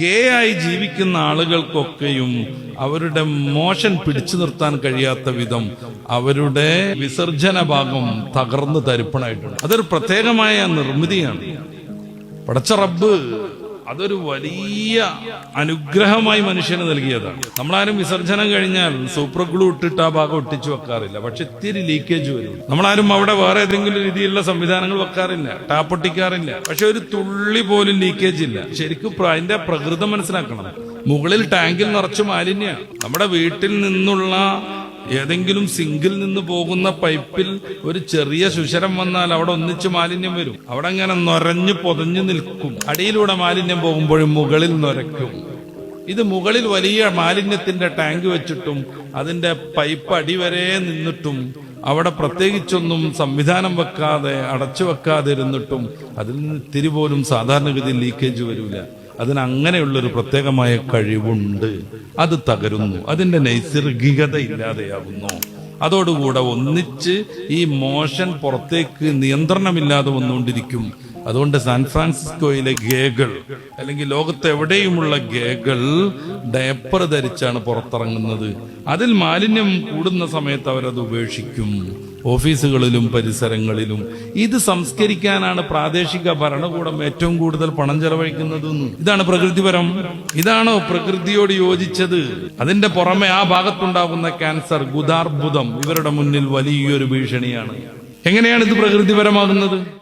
ഗേ ആയി ജീവിക്കുന്ന ആളുകൾക്കൊക്കെയും അവരുടെ മോഷൻ പിടിച്ചു നിർത്താൻ കഴിയാത്ത വിധം അവരുടെ വിസർജന ഭാഗം തകർന്ന് തരിപ്പണായിട്ടുണ്ട്. അതൊരു പ്രത്യേകമായ നിർമ്മിതിയാണ്. പടച്ച റബ്ബ് അതൊരു വലിയ അനുഗ്രഹമായി മനുഷ്യന് നൽകിയതാണ്. നമ്മളാരും വിസർജനം കഴിഞ്ഞാൽ സൂപ്പർ ഗ്ലൂ ഇട്ടിട്ട് ആ ഭാഗം ഒട്ടിച്ചു വെക്കാറില്ല. പക്ഷെ ഇത്തിരി ലീക്കേജ് വരും. നമ്മളാരും അവിടെ വേറെ ഏതെങ്കിലും രീതിയിലുള്ള സംവിധാനങ്ങൾ വെക്കാറില്ല, ടാപ്പ് ഒട്ടിക്കാറില്ല. പക്ഷെ ഒരു തുള്ളി പോലും ലീക്കേജ് ഇല്ല. ശരിക്കും അതിന്റെ പ്രകൃതം മനസ്സിലാക്കണം. മുകളിൽ ടാങ്കിൽ നിറച്ച് മാലിന്യമാണ്. നമ്മുടെ വീട്ടിൽ നിന്നുള്ള ഏതെങ്കിലും സിങ്കിൽ നിന്ന് പോകുന്ന പൈപ്പിൽ ഒരു ചെറിയ ശുശരം വന്നാൽ അവിടെ ഒന്നിച്ച് മാലിന്യം വരും. അവിടെ അങ്ങനെ നൊരഞ്ഞു പൊതഞ്ഞു നിൽക്കും. അടിയിലൂടെ മാലിന്യം പോകുമ്പോഴും മുകളിൽ നൊരയ്ക്കും. ഇത് മുകളിൽ വലിയ മാലിന്യത്തിന്റെ ടാങ്ക് വെച്ചിട്ടും അതിന്റെ പൈപ്പ് അടിവരെ നിന്നിട്ടും അവിടെ പ്രത്യേകിച്ചൊന്നും സംവിധാനം വെക്കാതെ അടച്ചു വെക്കാതെ ഇരുന്നിട്ടും അതിൽ നിന്ന് ഇത്തിരി പോലും സാധാരണഗതിയിൽ ലീക്കേജ് വരില്ല. അതിനങ്ങനെയുള്ളൊരു പ്രത്യേകമായ കഴിവുണ്ട്. അത് തകരുന്നു, അതിന്റെ നൈസർഗികത ഇല്ലാതെയാകുന്നു. അതോടുകൂടെ ഒന്നിച്ച് ഈ മോഷൻ പുറത്തേക്ക് നിയന്ത്രണമില്ലാതെ വന്നുകൊണ്ടിരിക്കും. അതുകൊണ്ട് സാൻ ഫ്രാൻസിസ്കോയിലെ ഗേകൾ അല്ലെങ്കിൽ ലോകത്ത് എവിടെയുമുള്ള ഗേകൾ ഡയപ്പർ ധരിച്ചാണ് പുറത്തിറങ്ങുന്നത്. അതിൽ മാലിന്യം കൂടുന്ന സമയത്ത് അവരത് ഉപേക്ഷിക്കും. ഓഫീസുകളിലും പരിസരങ്ങളിലും ഇത് സംസ്കരിക്കാനാണ് പ്രാദേശിക ഭരണകൂടം ഏറ്റവും കൂടുതൽ പണം ചെലവഴിക്കുന്നത്. ഇതാണ് പ്രകൃതിപരം. ഇതാണോ പ്രകൃതിയോട് യോജിച്ചത്? അതിന്റെ പുറമെ ആ ഭാഗത്തുണ്ടാകുന്ന ക്യാൻസർ, ഗുദാർബുദം ഇവരുടെ മുന്നിൽ വലിയൊരു ഭീഷണിയാണ്. എങ്ങനെയാണ് ഇത് പ്രകൃതിപരമാകുന്നത്?